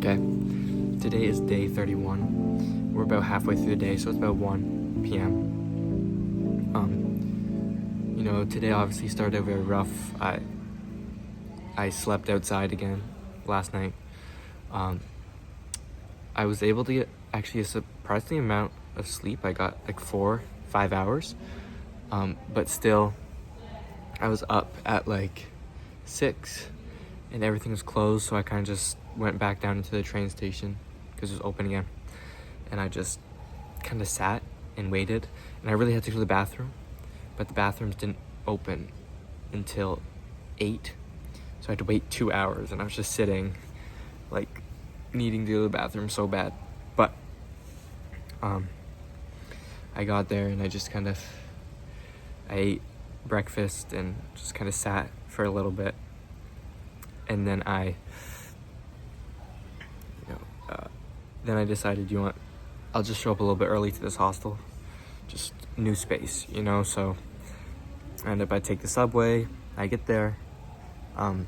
Okay, today is day 31. We're about halfway through the day, so it's about 1 p.m. Today obviously started very rough. I slept outside again last night. I was able to get actually a surprising amount of sleep. I got like 4-5 hours, but still I was up at like 6 and everything was closed, so I kind of just went back down into the train station because it was open again, and I just kind of sat and waited, and I really had to go to the bathroom, but the bathrooms didn't open until 8, so I had to wait 2 hours, and I was just sitting like needing to go to the bathroom so bad. But I got there and I ate breakfast and just kind of sat for a little bit, and then I decided, I'll just show up a little bit early to this hostel, just new space, so I end up, I take the subway, I get there, and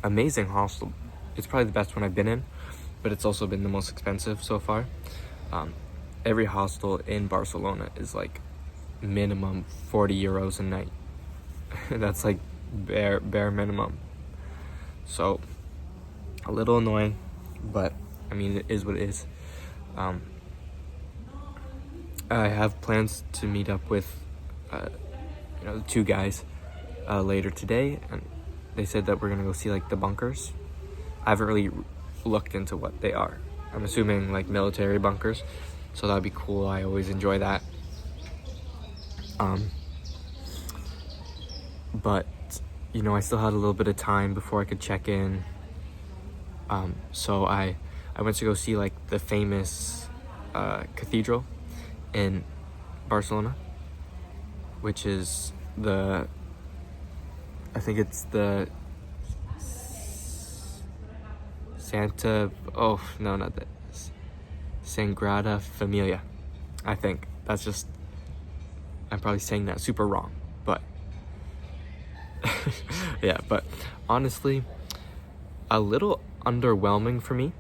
amazing hostel. It's probably the best one I've been in, but it's also been the most expensive so far. Every hostel in Barcelona is like minimum 40 euros a night. That's like bare minimum. So a little annoying, but I mean, it is what it is. I have plans to meet up with the two guys later today, and they said that we're gonna go see like the bunkers. I haven't really looked into what they are. I'm assuming like military bunkers, so that'd be cool. I always enjoy that. But I still had a little bit of time before I could check in. So I went to go see like the famous cathedral in Barcelona, which is I think it's the Sagrada Familia. I think that's I'm probably saying that super wrong, but yeah, but honestly, a little underwhelming for me.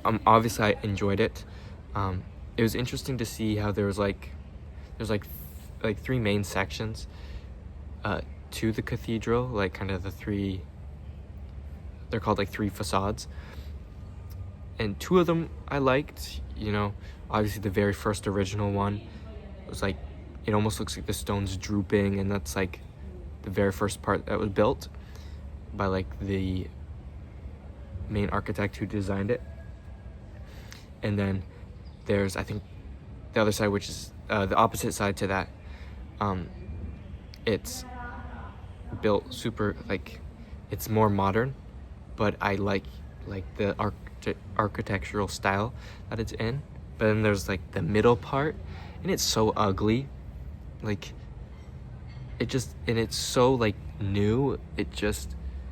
Obviously I enjoyed it. It was interesting to see how there's like 3 main sections to the cathedral, like kind of they're called like 3 facades, and 2 of them I liked. Obviously the very first original one was like, it almost looks like the stone's drooping, and that's like the very first part that was built by like the main architect who designed it. And then there's, I think, the other side, which is the opposite side to that. It's built super, like, it's more modern, but I like the architectural style that it's in. But then there's like the middle part, and it's so ugly, like and it's so like new,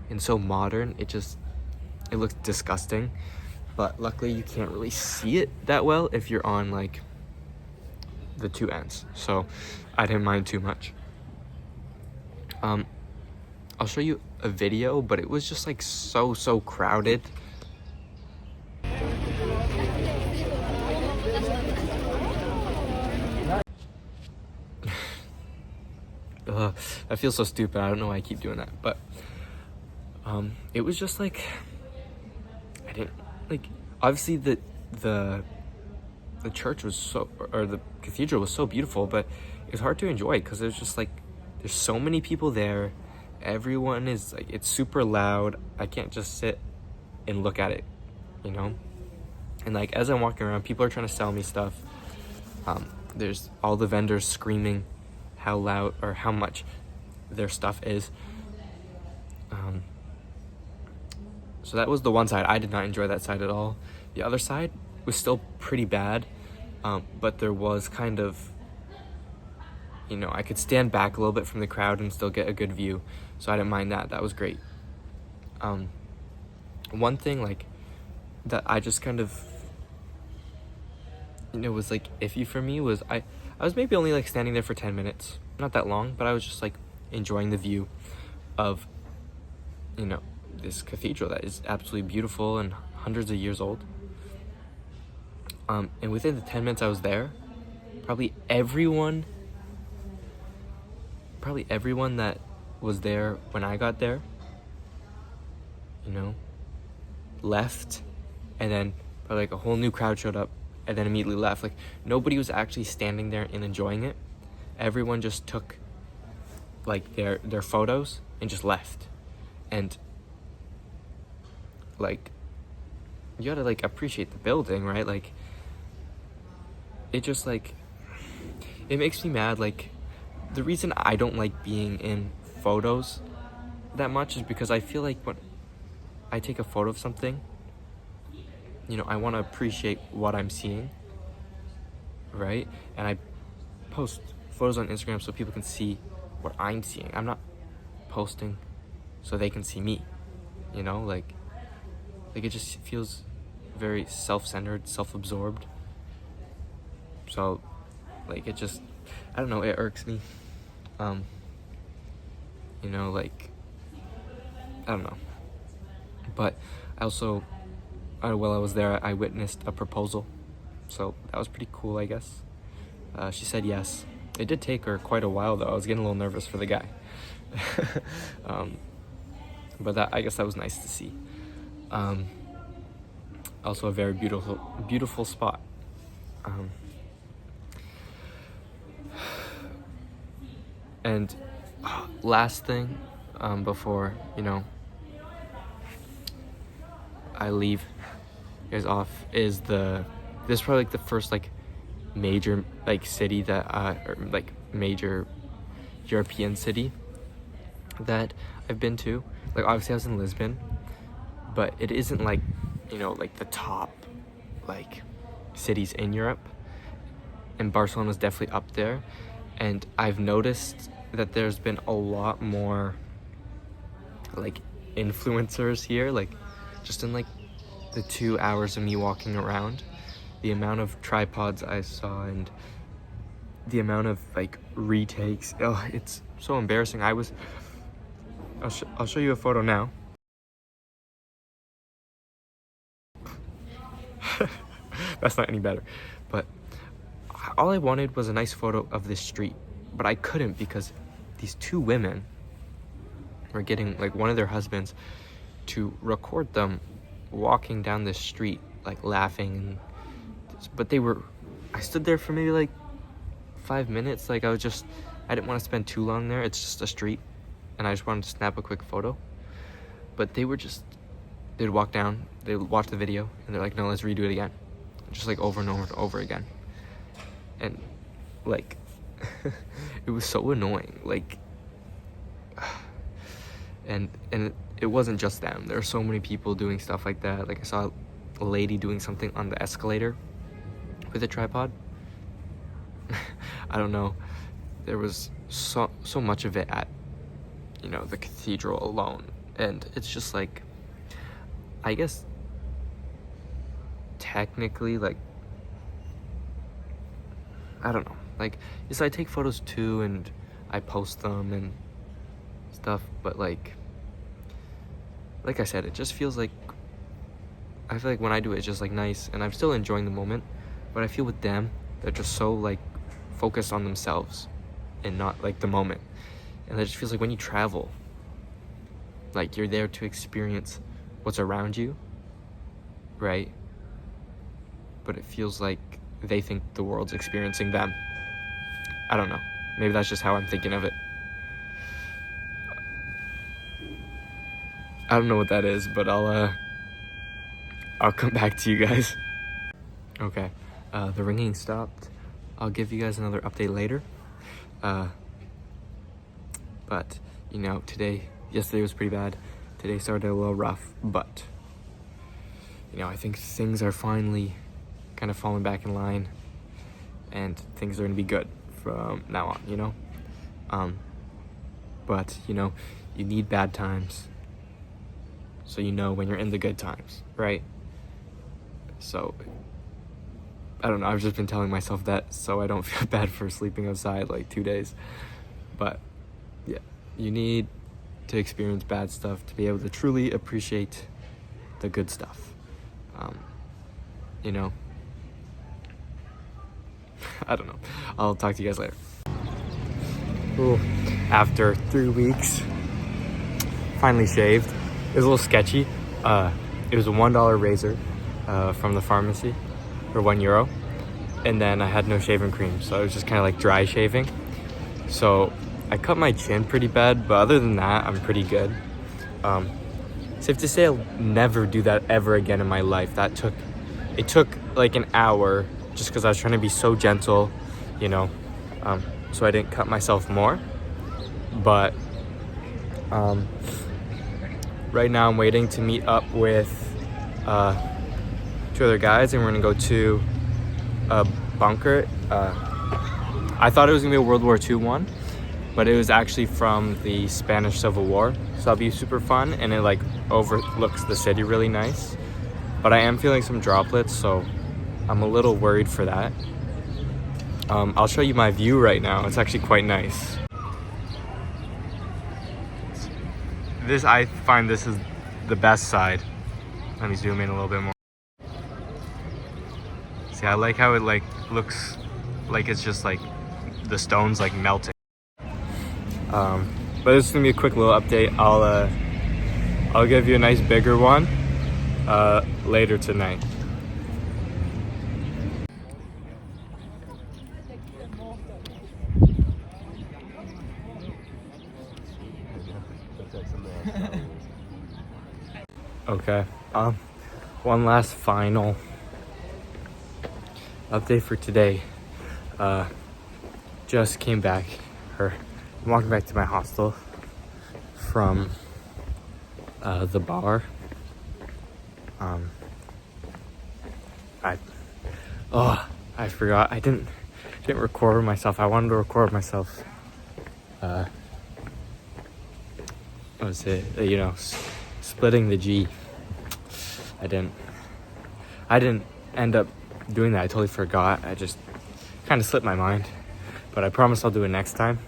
and so modern, it looks disgusting. But luckily you can't really see it that well if you're on like the 2 ends, so I didn't mind too much. I'll show you a video, but it was just like so crowded. I feel so stupid. I don't know why I keep doing that, but it was just like, I didn't like, obviously the church was or the cathedral was so beautiful, but it was hard to enjoy because there's just like, there's so many people there. Everyone is like, it's super loud. I can't just sit and look at it, and like as I'm walking around, people are trying to sell me stuff. There's all the vendors screaming how loud or how much their stuff is. So that was the one side. I did not enjoy that side at all. The other side was still pretty bad, but there was kind of, I could stand back a little bit from the crowd and still get a good view, so I didn't mind that. That was great. One thing like that I just kind of, was like iffy for me was I was maybe only like standing there for 10 minutes, not that long, but I was just like enjoying the view of this cathedral that is absolutely beautiful and hundreds of years old. And within the 10 minutes I was there, probably everyone that was there when I got there, left, and then probably like a whole new crowd showed up and then immediately left. Like, nobody was actually standing there and enjoying it. Everyone just took like their photos and just left. And like, you gotta like appreciate the building, right? Like, it just like, it makes me mad. Like, the reason I don't like being in photos that much is because I feel like when I take a photo of something, I want to appreciate what I'm seeing, right? And I post photos on Instagram so people can see what I'm seeing. I'm not posting so they can see me, like it just feels very self-centered, self-absorbed. So like, it just, I don't know, it irks me. Like, I don't know. But I also, while I was there, I witnessed a proposal. So that was pretty cool, I guess. She said yes. It did take her quite a while, though. I was getting a little nervous for the guy. But I guess that was nice to see. Also a very beautiful spot. And last thing, before, I leave you guys off, is this is probably like the first like major like city that or like major European city that I've been to. Like, obviously I was in Lisbon, but it isn't like, like the top like cities in Europe, and Barcelona is definitely up there. And I've noticed that there's been a lot more like influencers here, like just in like the 2 hours of me walking around, the amount of tripods I saw and the amount of like retakes, it's so embarrassing. I'll show you a photo now. That's not any better, but all I wanted was a nice photo of this street, but I couldn't because these two women were getting like one of their husbands to record them walking down this street, like laughing. But I stood there for maybe like 5 minutes. Like, I didn't want to spend too long there. It's just a street, and I just wanted to snap a quick photo. But they'd walk down, they'd watch the video, and they're like, no, let's redo it again. Just like over and over and over again. And like, it was so annoying. Like, and it wasn't just them. There are so many people doing stuff like that. Like, I saw a lady doing something on the escalator with a tripod. I don't know. There was so much of it at, the cathedral alone. And it's just like, I guess technically, like, I don't know. Like, yes, I take photos too, and I post them and stuff, but like I said, it just feels like, I feel like when I do it, it's just like nice, and I'm still enjoying the moment. But I feel with them, they're just so like focused on themselves and not like the moment. And it just feels like when you travel, like, you're there to experience what's around you, right? But it feels like they think the world's experiencing them. I don't know. Maybe that's just how I'm thinking of it. I don't know what that is, but I'll come back to you guys. Okay, the ringing stopped. I'll give you guys another update later. But, yesterday was pretty bad. Today started a little rough, but, I think things are finally kind of falling back in line, and things are going to be good from now on, but, you need bad times, so when you're in the good times, right? So, I don't know, I've just been telling myself that so I don't feel bad for sleeping outside like 2 days. But yeah, you need to experience bad stuff, to be able to truly appreciate the good stuff. You know, I don't know. I'll talk to you guys later. Ooh, after 3 weeks, finally shaved. It was a little sketchy. It was a $1 razor from the pharmacy for €1. And then I had no shaving cream, so it was just kind of like dry shaving. So I cut my chin pretty bad, but other than that, I'm pretty good. Safe to say I'll never do that ever again in my life. It took like an hour just because I was trying to be so gentle, you know, so I didn't cut myself more. But right now I'm waiting to meet up with 2 other guys, and we're gonna go to a bunker. I thought it was gonna be a World War II one, but it was actually from the Spanish Civil War, so that'll be super fun, and it like overlooks the city really nice. But I am feeling some droplets, so I'm a little worried for that. I'll show you my view right now. It's actually quite nice. I find this is the best side. Let me zoom in a little bit more. See, I like how it like looks like it's just like the stones like melting. But this is gonna be a quick little update. I'll give you a nice bigger one later tonight. Okay, one last final update for today. Just came back, I'm walking back to my hostel from the bar. I forgot, I didn't record myself. I wanted to record myself. What was it? You know, splitting the G. I didn't end up doing that. I totally forgot. I just kind of slipped my mind, but I promise I'll do it next time.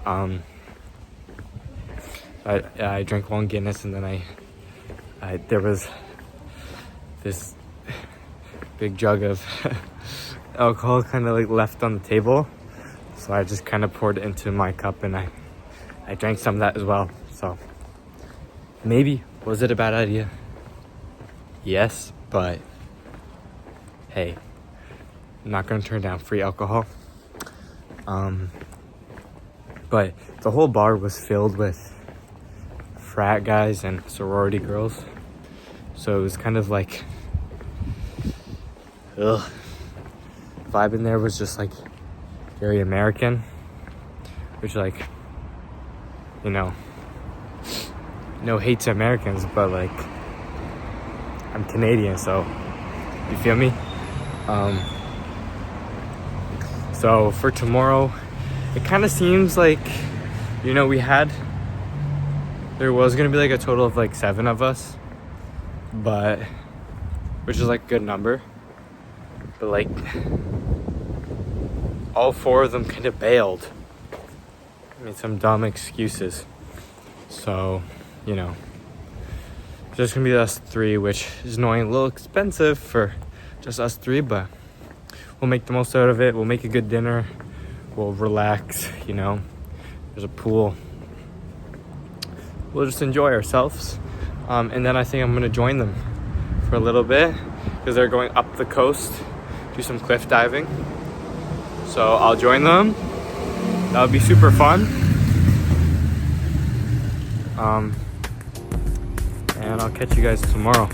I drank 1 Guinness, and then there was this big jug of alcohol kind of like left on the table, so I just kind of poured it into my cup, and I drank some of that as well. So maybe, was it a bad idea? Yes, but hey, I'm not gonna turn down free alcohol. But the whole bar was filled with frat guys and sorority girls, so it was kind of like, vibe in there was just like very American, which, like, you know, no hate to Americans, but like, I'm Canadian, so you feel me? So for tomorrow, it kind of seems like, you know, there was gonna be like a total of like 7 of us, but which is like a good number, but like all 4 of them kind of bailed. I made some dumb excuses, so, you know, just gonna be us 3, which is annoying, a little expensive for just us 3, but we'll make the most out of it. We'll make a good dinner, we'll relax, you know, there's a pool, we'll just enjoy ourselves. And then I think I'm gonna join them for a little bit, because they're going up the coast, do some cliff diving, so I'll join them. That'll be super fun. And I'll catch you guys tomorrow.